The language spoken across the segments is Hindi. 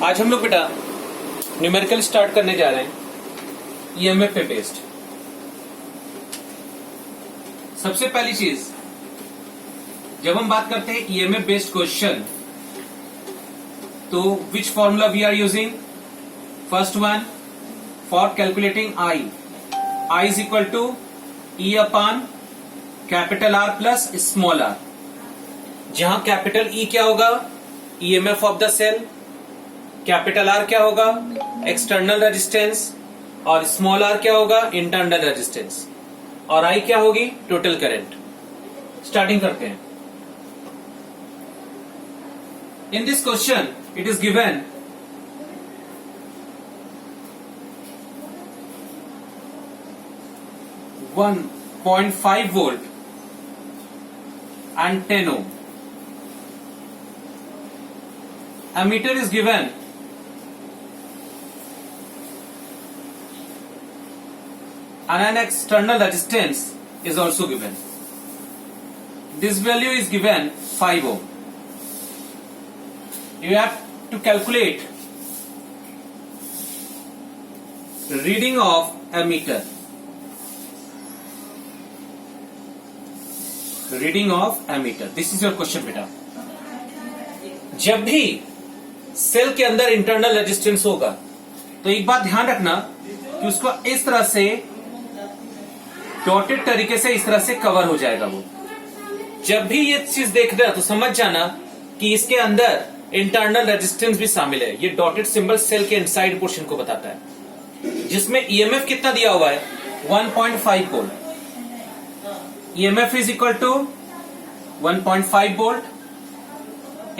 आज हम लोग बेटा न्यूमेरिकल स्टार्ट करने जा रहे हैं ईएमएफ पे बेस्ड। सबसे पहली चीज, जब हम बात करते हैं ईएमएफ बेस्ड क्वेश्चन, तो which formula we are using? First one, for calculating I is equal to E upon capital R plus small r, जहां कैपिटल ई क्या होगा? EMF of the cell, capital R क्या होगा? एक्सटर्नल रेजिस्टेंस, और स्मॉल आर क्या होगा? इंटरनल रेजिस्टेंस, और आई क्या होगी? Total current. स्टार्टिंग करते हैं। In this question it is given 1.5 volt and 10 ohm. Ammeter is given and an external resistance is also given. This value is given 5 ohm. You have to calculate reading of ammeter. Reading of ammeter, this is your question बेटा। जब भी सेल के अंदर इंटरनल रेजिस्टेंस होगा तो एक बात ध्यान रखना कि उसको इस तरह से डॉटेड तरीके से इस तरह से कवर हो जाएगा। वो जब भी ये चीज देख रहे हो तो समझ जाना कि इसके अंदर इंटरनल रेजिस्टेंस भी शामिल है। ये डॉटेड सिंबल सेल के इनसाइड पोर्शन को बताता है, जिसमें ईएमएफ कितना दिया हुआ है? 1.5 volt. EMF is equal to 1.5 volt.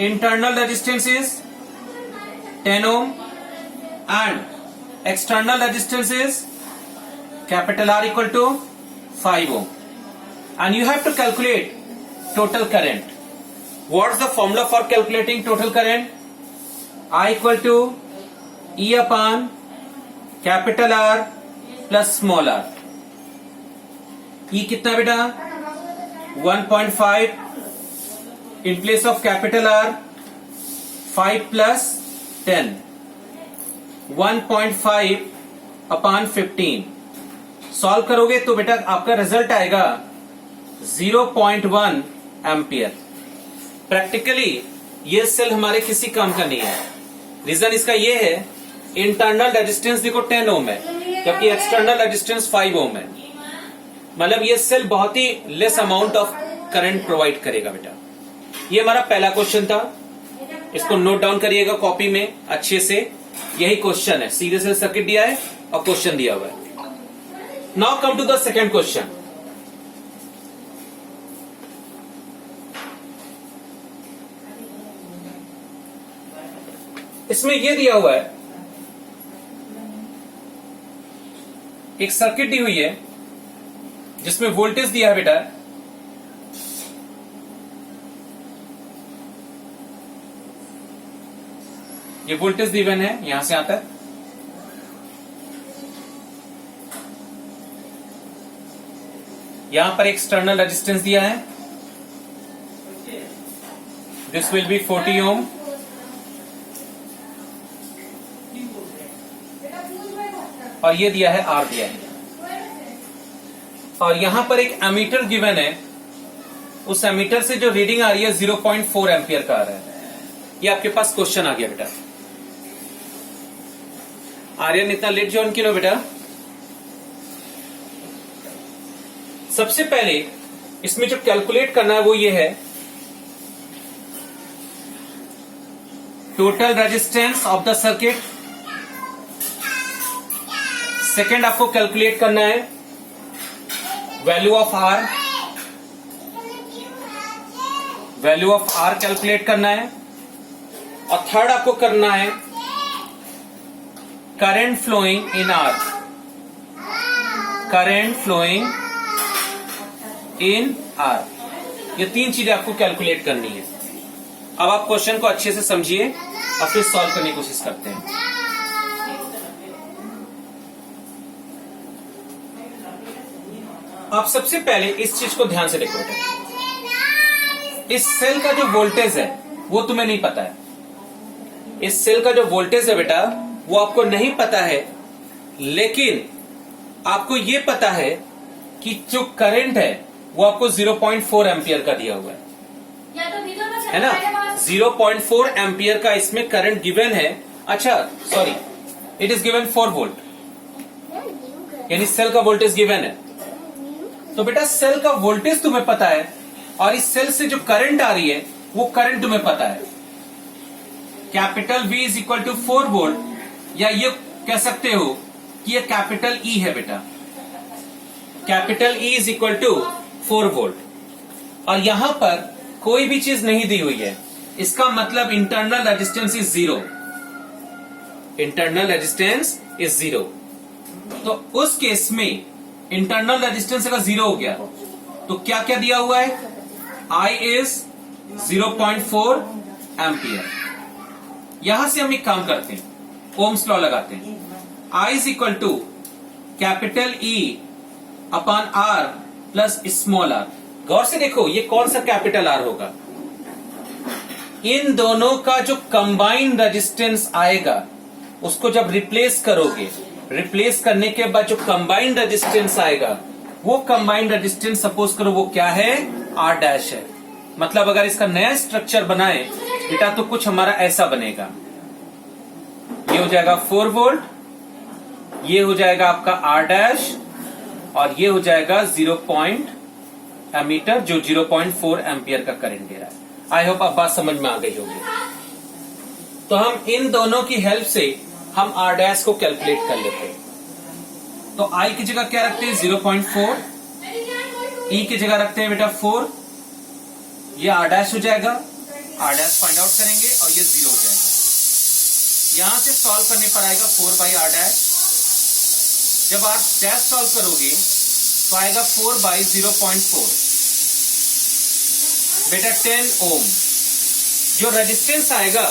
Internal resistance is 10 ohm and external resistance is capital R equal to 5 ohm. And you have to calculate total current. What's the formula for calculating total current? I equal to E upon capital R plus small r. E कितना बेटा? 1.5 in place of capital R, 5 plus 10, 1.5 upon 15. Solve करोगे तो बेटा आपका रिजल्ट आएगा 0.1 एम्पियर। प्रैक्टिकली ये सेल हमारे किसी काम का नहीं है। रीजन इसका ये है, इंटरनल रेजिस्टेंस देखो 10 ओम है, जबकि एक्सटर्नल रेजिस्टेंस 5 ओम है। मतलब ये सेल बहुत ही less amount of current provide करेगा बेटा। ये हमारा पहला क्वेश्चन था, इसको नोट डाउन करिएगा कॉपी में अच्छे से। यही क्वेश्चन है, सीरीज सर्किट दिया है और क्वेश्चन दिया हुआ है। Now come to the second question. इसमें ये दिया हुआ है, एक सर्किट दी हुई है जिसमें वोल्टेज दिया है बेटा ये वोल्टेज गिवन है यहां से यहां तक। यहां पर एक्सटर्नल रेजिस्टेंस दिया है, दिस विल बी 40 ओम। और ये दिया है आर दिया है, और यहां पर एक एमीटर गिवन है। उस एमीटर से जो रीडिंग आ रही है 0.4 एम्पियर का आ रहा है। ये आपके पास क्वेश्चन आ गया बेटा। आर्यन इतना लेट ज्वाइन किया बेटा। सबसे पहले इसमें जो कैलकुलेट करना है वो ये है, total resistance of the circuit. Second आपको कैलकुलेट करना है value of R, value of R calculate करना है। और थर्ड आपको करना है current flowing in R, current flowing in R. ये तीन चीजें आपको कैलकुलेट करनी है। अब आप क्वेश्चन को अच्छे से समझिए और फिर सॉल्व करने की कोशिश करते हैं। आप सबसे पहले इस चीज को ध्यान से देखो बेटा। इस सेल का जो वोल्टेज है वो तुम्हें नहीं पता है, इस सेल का जो वोल्टेज है बेटा वो आपको नहीं पता है, लेकिन आपको ये पता है कि जो करंट है वो आपको 0.4 एम्पियर का दिया हुआ है ना। 0.4 एम्पियर का इसमें करंट गिवन है। अच्छा sorry, it is given 4 volt, यानी सेल का वोल्टेज गिवन है। तो बेटा सेल का वोल्टेज तुम्हें पता है और इस सेल से जो करंट आ रही है वो करंट तुम्हें पता है। Capital V is equal to 4 volt, या ये कह सकते हो कि ये कैपिटल E है बेटा। Capital E is equal to 4 volt, और यहां पर कोई भी चीज नहीं दी हुई है, इसका मतलब internal resistance is 0। Internal resistance is 0। तो उस केस में इंटरनल रेजिस्टेंस अगर 0 हो गया तो क्या क्या दिया हुआ है? I is 0.4 ampere. यहां से हम एक काम करते हैं, ओम्स लॉ लगाते हैं। I is equal to capital E upon R plus small r। गौर से देखो ये कौन सा कैपिटल R होगा? इन दोनों का जो कंबाइंड रेजिस्टेंस आएगा उसको जब रिप्लेस करोगे, रिप्लेस करने के बाद जो कंबाइंड रेजिस्टेंस आएगा वो कंबाइंड रेजिस्टेंस सपोज करो वो क्या है? R डैश है। मतलब अगर इसका नया स्ट्रक्चर बनाए बेटा तो कुछ हमारा ऐसा बनेगा, ये हो जाएगा 4 वोल्ट, ये हो जाएगा आपका R डैश, और ये हो जाएगा 0 एमीटर जो 0.4 एम्पियर का करंट दे रहा है। आई होप आप बात समझ में आ गई होगी। तो हम इन दोनों की हेल्प से हम R डैश को कैलकुलेट कर लेते हैं। तो I की जगह क्या रखते हैं? 0.4, E की जगह रखते हैं बेटा 4, ये R डैश हो जाएगा, R डैश फाइंड आउट करेंगे और ये 0 हो जाएगा। यहां से सॉल्व करने पर आएगा 4/R डैश। जब R डैश सॉल्व करोगे तो आएगा 4/0.4 बेटा 10 ओम। जो रेजिस्टेंस आएगा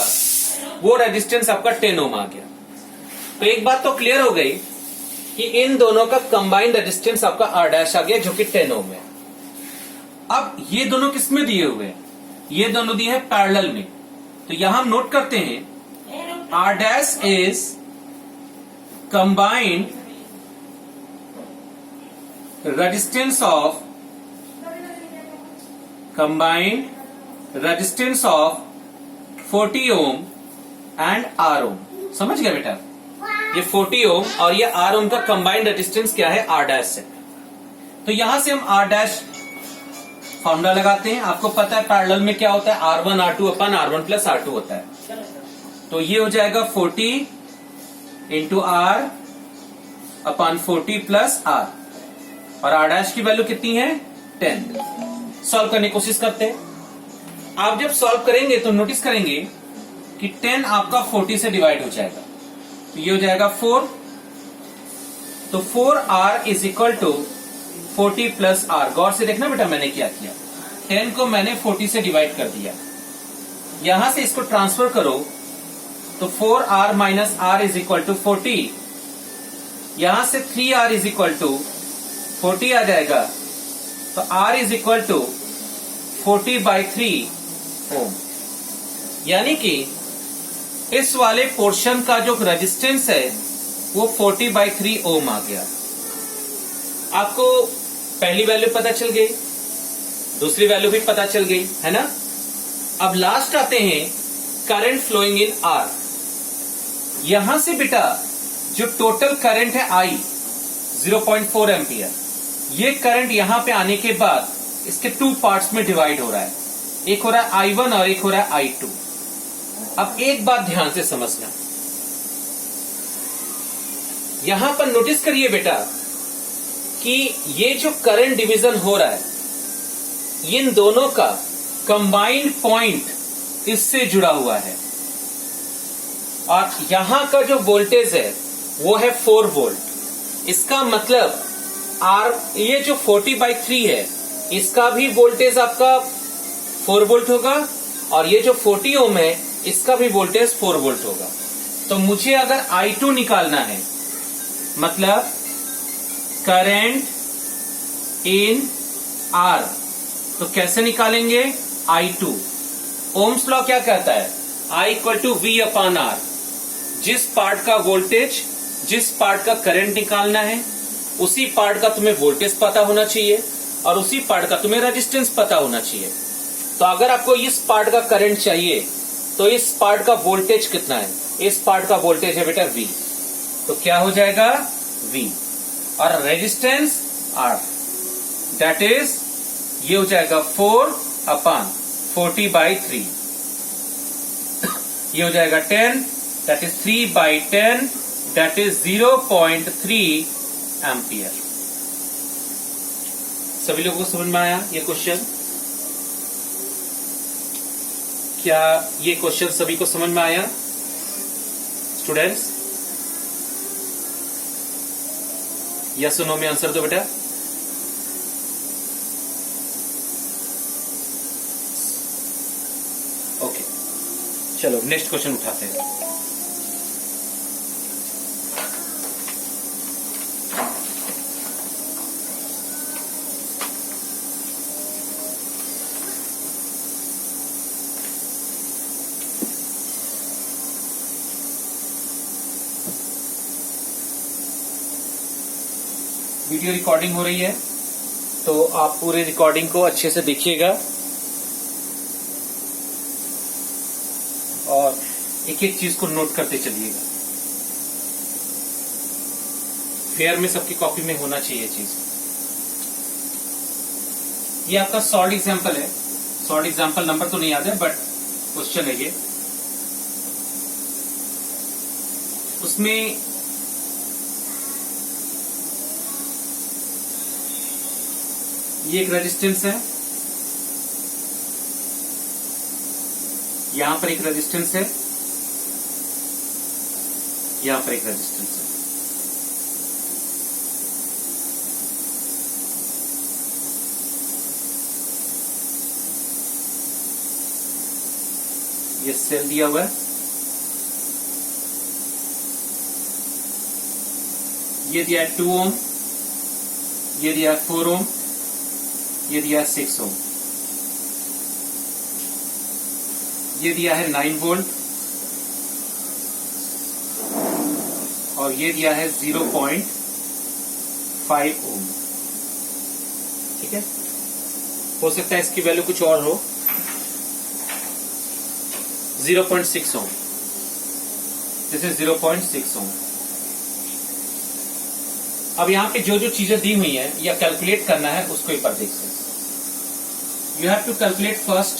वो रेजिस्टेंस आपका 10 ओम आ गया। तो एक बात तो क्लियर हो गई कि इन दोनों का कंबाइंड रेजिस्टेंस आपका R डैश आ गया जो कि 10 ओम है। अब ये दोनों किस में दिए हुए हैं? ये दोनों दिए हैं पैरेलल में। तो यहां हम नोट करते हैं R dash is combined resistance of combined resistance of 40 ohm and R ओम। समझ गया बेटा? ये 40 ओम और ये R ओम का कंबाइंड रेजिस्टेंस क्या है? R डैश है। तो यहां से हम R डैश फॉर्मूला लगाते हैं। आपको पता है पैरेलल में क्या होता है? R1 R2 अपन R1 प्लस R2 होता है। तो ये हो जाएगा 40 into R upon 40 plus R, और R डैश की वैल्यू कितनी है? 10। सॉल्व करने की कोशिश करते हैं। आप जब सॉल्व करेंगे तो नोटिस करेंगे कि 10 आपका 40 से डिवाइड हो जाएगा, तो ये हो जाएगा 4। तो 4R is equal to 40 plus R। गौर से देखना बेटा मैंने क्या किया, 10 को मैंने 40 से डिवाइड कर दिया। यहां से इसको ट्रांसफर करो तो 4R minus R is equal to 40। यहां से 3R इज इक्वल टू 40 आ जाएगा, तो R इज इक्वल टू 40/3 ओम। यानी कि इस वाले पोर्शन का जो रेजिस्टेंस है वो 40/3 ओम आ गया। आपको पहली वैल्यू पता चल गई, दूसरी वैल्यू भी पता चल गई, है ना? अब लास्ट आते हैं करंट फ्लोइंग इन R। यहां से बेटा जो टोटल करंट है I 0.4 एम्पियर, ये करंट यहां पे आने के बाद इसके 2 पार्ट्स में डिवाइड हो रहा है। एक हो रहा है I1 और एक हो रहा है I2। अब एक बात ध्यान से समझना, यहां पर नोटिस करिए बेटा कि ये जो करंट डिवीजन हो रहा है इन दोनों का कंबाइंड पॉइंट इससे जुड़ा हुआ है, और यहां का जो वोल्टेज है वो है 4 वोल्ट। इसका मतलब ये जो 40/3 है इसका भी वोल्टेज आपका 4 वोल्ट होगा, और ये जो 40 ओम है इसका भी वोल्टेज 4 वोल्ट होगा। तो मुझे अगर I2 निकालना है, मतलब करंट इन R, तो कैसे निकालेंगे? I2 ओम्स लॉ क्या कहता है? I equal to V upon R। जिस पार्ट का वोल्टेज, जिस पार्ट का करंट निकालना है, उसी पार्ट का तुम्हें वोल्टेज पता होना चाहिए और उसी पार्ट का तुम्हें रेजिस्टेंस पता होना चाहिए। तो अगर आपको इस पार्ट का करंट चाहिए तो इस पार्ट का वोल्टेज कितना है? इस पार्ट का वोल्टेज है बेटा V, तो क्या हो जाएगा V, और रेजिस्टेंस R, दैट इज ये हो जाएगा 4/40/3। ये हो जाएगा 10, that is 3/10, that is 0.3 ampere. सभी लोगों को समझ में आया ये क्वेश्चन? क्या ये क्वेश्चन सभी को समझ में आया स्टूडेंट्स? यस और नो में आंसर दो बेटा। ओके, चलो नेक्स्ट क्वेश्चन उठाते हैं। वीडियो रिकॉर्डिंग हो रही है तो आप पूरे रिकॉर्डिंग को अच्छे से देखिएगा और एक एक चीज को नोट करते चलिएगा। फेयर में सबकी कॉपी में होना चाहिए चीज। ये आपका शॉर्ट एग्जांपल है, शॉर्ट एग्जांपल नंबर तो नहीं याद है बट क्वेश्चन है ये। उसमें ये एक रेजिस्टेंस है, यहां पर एक रेजिस्टेंस है, यहां पर एक रेजिस्टेंस है। ये सेल दिया हुआ है, ये दिया है 2 ओम, ये दिया है 4 ओम, ये दिया है 6 ओम, ये दिया है 9 वोल्ट और ये दिया है 0.5 ओम। ठीक है, हो सकता है इसकी वैल्यू कुछ और हो, 0.6 ओम, दिस इज 0.6 ओम। अब यहां पे जो जो चीजें दी हुई हैं या कैलकुलेट करना है उसको एक बार देखते हैं। You have to calculate first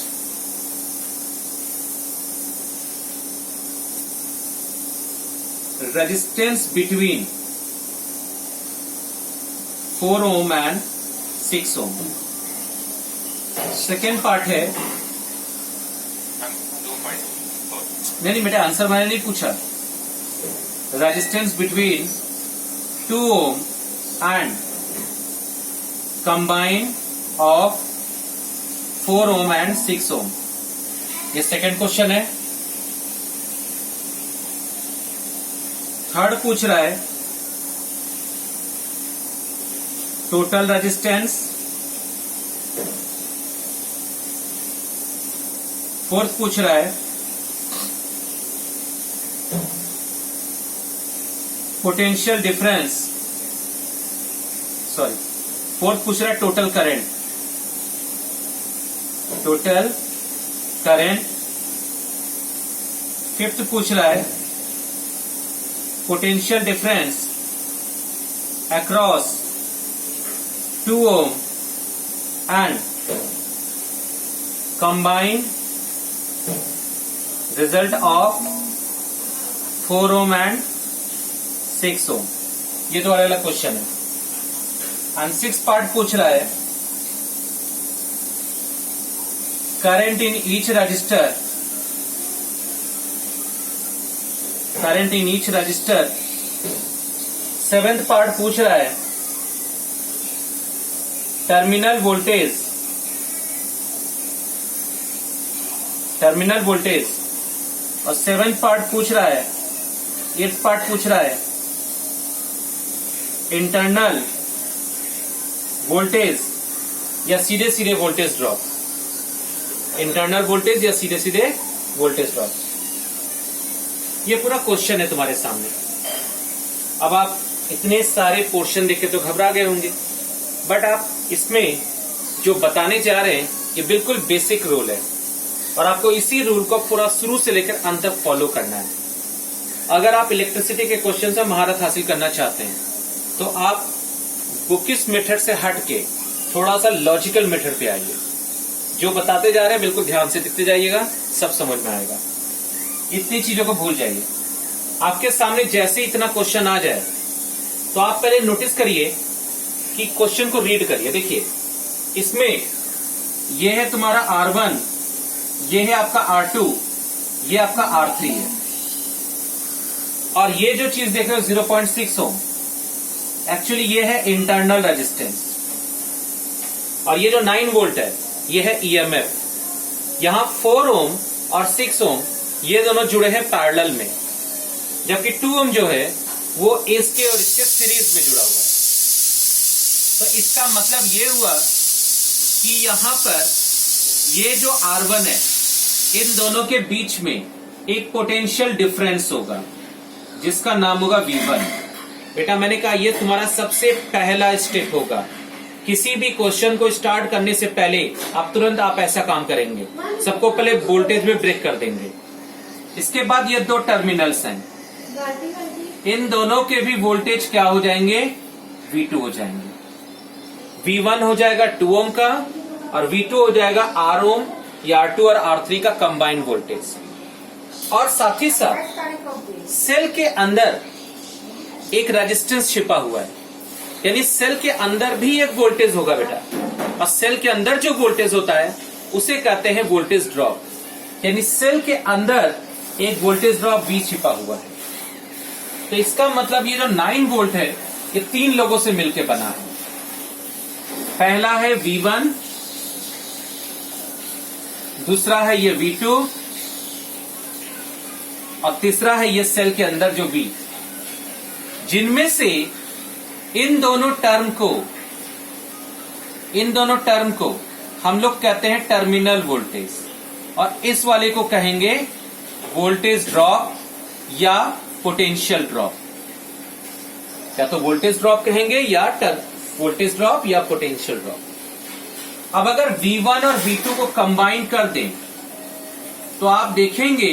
resistance between 4 ohm and 6 ohm. Second part है, नहीं बेटा आंसर मैंने नहीं पूछा। Resistance between 2 ohm and combine of 4 ohm and 6 ohm। ये सेकंड क्वेश्चन है। थर्ड पूछ रहा है टोटल रेजिस्टेंस। फोर्थ पूछ रहा है पोटेंशियल डिफरेंस, सॉरी फोर्थ पूछ रहा है total current, total current. Fifth पूछ रहा है potential difference across 2 ohm and combine result of 4 ohm and 6 ohm। ये तो अलग अलग क्वेश्चन है। एंड 6 पार्ट पूछ रहा है current in each resistor, current in each resistor. 7th part पूछ रहा है टर्मिनल वोल्टेज, टर्मिनल वोल्टेज। और 7th पार्ट पूछ रहा है, 8th पार्ट पूछ रहा है इंटरनल वोल्टेज या सीधे सीधे वोल्टेज ड्रॉप, इंटरनल वोल्टेज या सीधे सीधे वोल्टेज ड्रॉप। ये पूरा क्वेश्चन है तुम्हारे सामने। अब आप इतने सारे पोर्शन देख के तो घबरा गए होंगे, बट आप इसमें जो बताने जा रहे हैं ये बिल्कुल बेसिक रूल है और आपको इसी रूल को पूरा शुरू से लेकर अंत तक फॉलो करना है। अगर आप इलेक्ट्रिसिटी के क्वेश्चन में महारत हासिल करना चाहते हैं तो आप बुकिश मेथड से हट के थोड़ा सा लॉजिकल मेथड पे आइए। जो बताते जा रहे हैं बिल्कुल ध्यान से देखते जाइएगा, सब समझ में आएगा। इतनी चीजों को भूल जाइए। आपके सामने जैसे ही इतना क्वेश्चन आ जाए तो आप पहले नोटिस करिए कि क्वेश्चन को रीड करिए। देखिए इसमें ये है तुम्हारा R1, ये है आपका R2, ये आपका R3 है और ये जो चीज देख रहे हो 0.6 ओम, एक्चुअली ये है इंटरनल रेजिस्टेंस और ये जो 9 वोल्ट है ये है EMF। यहां 4 ओम और 6 ओम ये दोनों जुड़े हैं पैरेलल में, जबकि 2 ओम जो है वो इसके और इसके सीरीज में जुड़ा हुआ है। तो इसका मतलब ये हुआ कि यहां पर ये जो R1 है इन दोनों के बीच में एक पोटेंशियल डिफरेंस होगा जिसका नाम होगा V1। बेटा मैंने कहा ये तुम्हारा सबसे पहला स्टेप होगा। किसी भी क्वेश्चन को स्टार्ट करने से पहले आप ऐसा काम करेंगे, सबको पहले वोल्टेज में ब्रेक कर देंगे। इसके बाद ये दो टर्मिनल्स हैं, इन दोनों के भी वोल्टेज क्या हो जाएंगे, V2 हो जाएंगे। V1 हो जाएगा 2 ओम का और V2 हो जाएगा R ओम या R2 और R3 का कंबाइंड वोल्टेज। और साथ ही साथ सेल के अंदर एक रेजिस्टेंस छिपा हुआ है, यानी सेल के अंदर भी एक वोल्टेज होगा बेटा, और सेल के अंदर जो वोल्टेज होता है उसे कहते हैं वोल्टेज ड्रॉप। यानी सेल के अंदर एक वोल्टेज ड्रॉप V छिपा हुआ है। तो इसका मतलब ये जो 9 वोल्ट है ये 3 लोगों से मिलकर बना है। पहला है V1, दूसरा है ये V2 और तीसरा है ये सेल के अंदर जो V, जिनमें से इन दोनों टर्म को हम लोग कहते हैं टर्मिनल वोल्टेज और इस वाले को कहेंगे वोल्टेज ड्रॉप या पोटेंशियल ड्रॉप। या तो वोल्टेज ड्रॉप कहेंगे या वोल्टेज ड्रॉप या पोटेंशियल ड्रॉप। अब अगर V1 और V2 को कंबाइन कर दें तो आप देखेंगे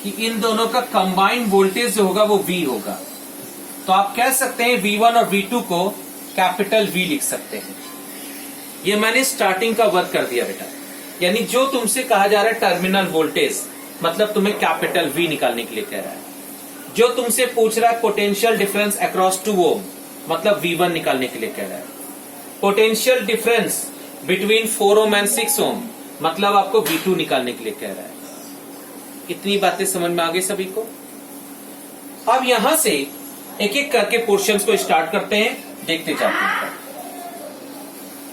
कि इन दोनों का कंबाइंड वोल्टेज जो होगा वो V होगा। तो आप कह सकते हैं V1 और V2 को कैपिटल V लिख सकते हैं। ये मैंने स्टार्टिंग का वर्क कर दिया बेटा, यानी जो तुमसे कहा जा रहा है टर्मिनल वोल्टेज मतलब तुम्हें कैपिटल V निकालने के लिए कह रहा है। जो तुमसे पूछ रहा है पोटेंशियल डिफरेंस अक्रॉस 2 ओम मतलब V1 निकालने के लिए कह रहा है। Potential difference between 4 ohm and 6 ओम मतलब आपको V2 निकालने के लिए कह रहा है। इतनी बातें समझ में आ गई सभी को। अब यहां से एक एक करके पोर्शंस को स्टार्ट करते हैं, देखते जाते हैं।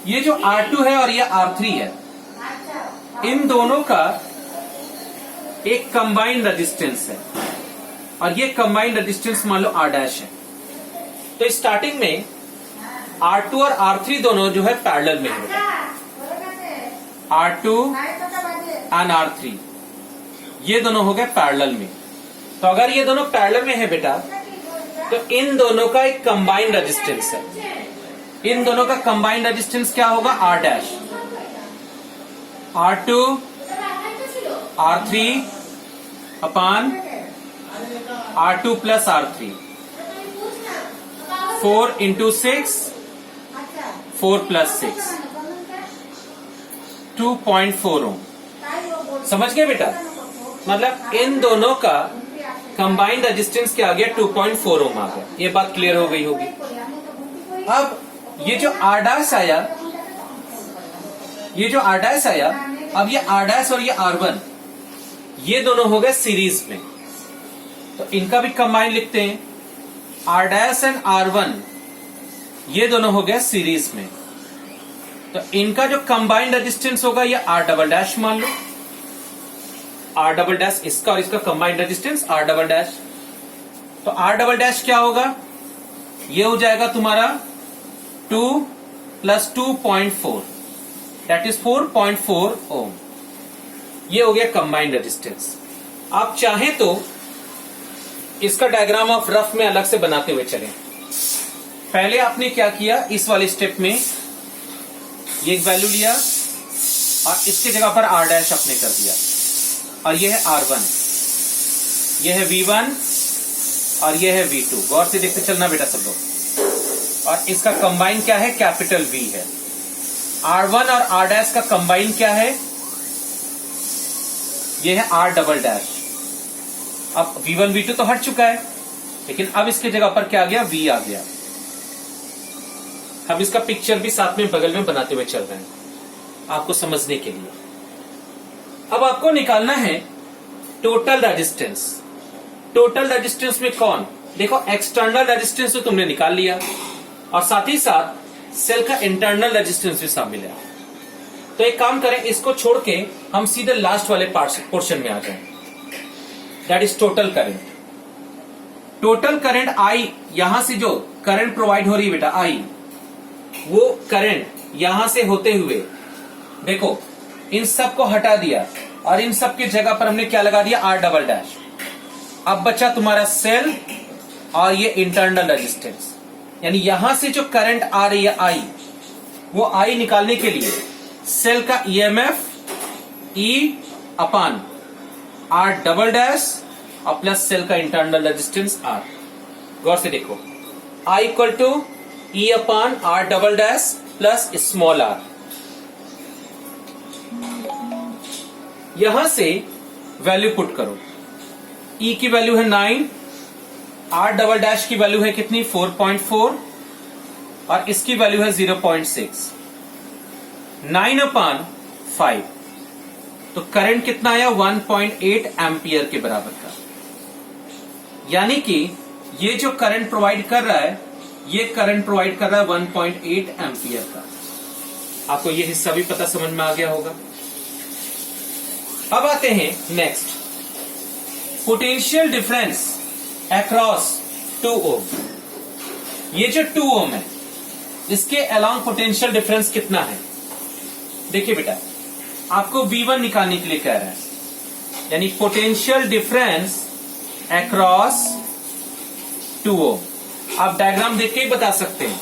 ये जो R2 है और ये R3 है, इन दोनों का एक कंबाइंड रेजिस्टेंस है और ये कंबाइंड रेजिस्टेंस मान लो R' है। तो स्टार्टिंग में R2 और R3 दोनों जो है पैरेलल में है। R2 एंड R3 ये दोनों हो गए पैरेलल में। तो अगर ये दोनों पैरेलल में है बेटा तो इन दोनों का एक कंबाइंड रेजिस्टेंस है। इन दोनों का कंबाइंड रेजिस्टेंस क्या होगा, R'। R2 R3 अपान R2 plus R3 4 into 6 4 plus 6 2.4 ओम। समझ गए बेटा, मतलब इन दोनों का कंबाइंड रेजिस्टेंस क्या आ गया, 2.4 ओम आ गया। ये बात क्लियर हो गई होगी। अब ये जो R' आया, अब ये R' और ये R1 ये दोनों हो गए सीरीज में, तो इनका भी कंबाइंड लिखते हैं। R' एंड R1 ये दोनों हो गए सीरीज में, तो इनका जो कंबाइंड रेजिस्टेंस होगा ये R" मान लो। R" इसका और इसका कंबाइंड रेजिस्टेंस R". तो R" क्या होगा, ये हो जाएगा तुम्हारा 2 प्लस 2.4 दैट इज 4.4 ओम। ये हो गया कंबाइंड रेजिस्टेंस। आप चाहें तो इसका डायग्राम आप रफ में अलग से बनाते हुए चलें। पहले आपने क्या किया, इस वाले स्टेप में ये एक वैल्यू लिया और इसकी जगह पर r डैश आपने कर दिया, और ये है R1, ये है V1 और ये है V2। गौर से देखते चलना बेटा सब लोग। और इसका कंबाइन क्या है, कैपिटल V है। R1 और R डैश का कंबाइन क्या है, ये है R डबल डैश। अब V1 V2 तो हट चुका है, लेकिन अब इसकी जगह पर क्या आ गया, V आ गया। हम इसका पिक्चर भी साथ में बगल में बनाते हुए चल रहे हैं आपको समझने के लिए। अब आपको निकालना है टोटल रेजिस्टेंस। टोटल रेजिस्टेंस में कौन, देखो एक्सटर्नल रेजिस्टेंस तो तुमने निकाल लिया और साथ ही साथ सेल का इंटरनल रेजिस्टेंस भी शामिल है। तो एक काम करें, इसको छोड़ के हम सीधे लास्ट वाले पोर्शन में आ जाएं, that is total current. Total current I, यहां से जो करंट प्रोवाइड हो रही है बेटा आई, वो करंट यहां से होते हुए देखो इन सब को हटा दिया और इन सब की जगह पर हमने क्या लगा दिया, R डबल डैश। अब बचा तुम्हारा सेल और ये इंटरनल रेजिस्टेंस, यानी यहां से जो करंट आ रही है आई, वो आई निकालने के लिए सेल का EMF E upon R double dash और प्लस सेल का इंटरनल रेजिस्टेंस R। गौर से देखो, I equal to E upon R double dash plus small r। यहां से वैल्यू पुट करो, E की वैल्यू है 9, R डबल डैश की वैल्यू है कितनी 4.4 और इसकी वैल्यू है 0.6। 9 अपान 5, तो करंट कितना आया 1.8 एम्पियर के बराबर का। यानी कि ये जो करंट प्रोवाइड कर रहा है, ये करंट प्रोवाइड कर रहा है 1.8 एम्पियर का। आपको ये हिस्सा भी पता समझ में आ गया होगा। अब आते हैं नेक्स्ट, पोटेंशियल डिफरेंस अक्रॉस 2 ओम। ये जो 2 ओम है, इसके अलोंग पोटेंशियल डिफरेंस कितना है। देखिए बेटा, आपको V1 निकालने के लिए कह रहा है, यानी पोटेंशियल डिफरेंस अक्रॉस 2 ओम। आप डायग्राम देख के ही बता सकते हैं,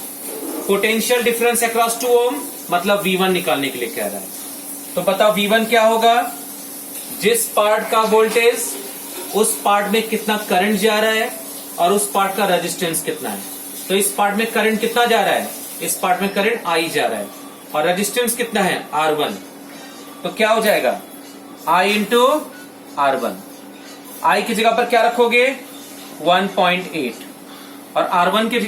पोटेंशियल डिफरेंस अक्रॉस 2 ओम मतलब V1 निकालने के लिए कह रहा है। तो बताओ V1 क्या होगा, जिस पार्ट का वोल्टेज उस पार्ट में कितना करंट जा रहा है और उस पार्ट का रेजिस्टेंस कितना है। तो इस पार्ट में करंट कितना जा रहा है, इस पार्ट में करंट I जा रहा है और रेजिस्टेंस कितना है R1। तो क्या हो जाएगा I इंटू R1। I की जगह पर क्या रखोगे 1.8 और R1 की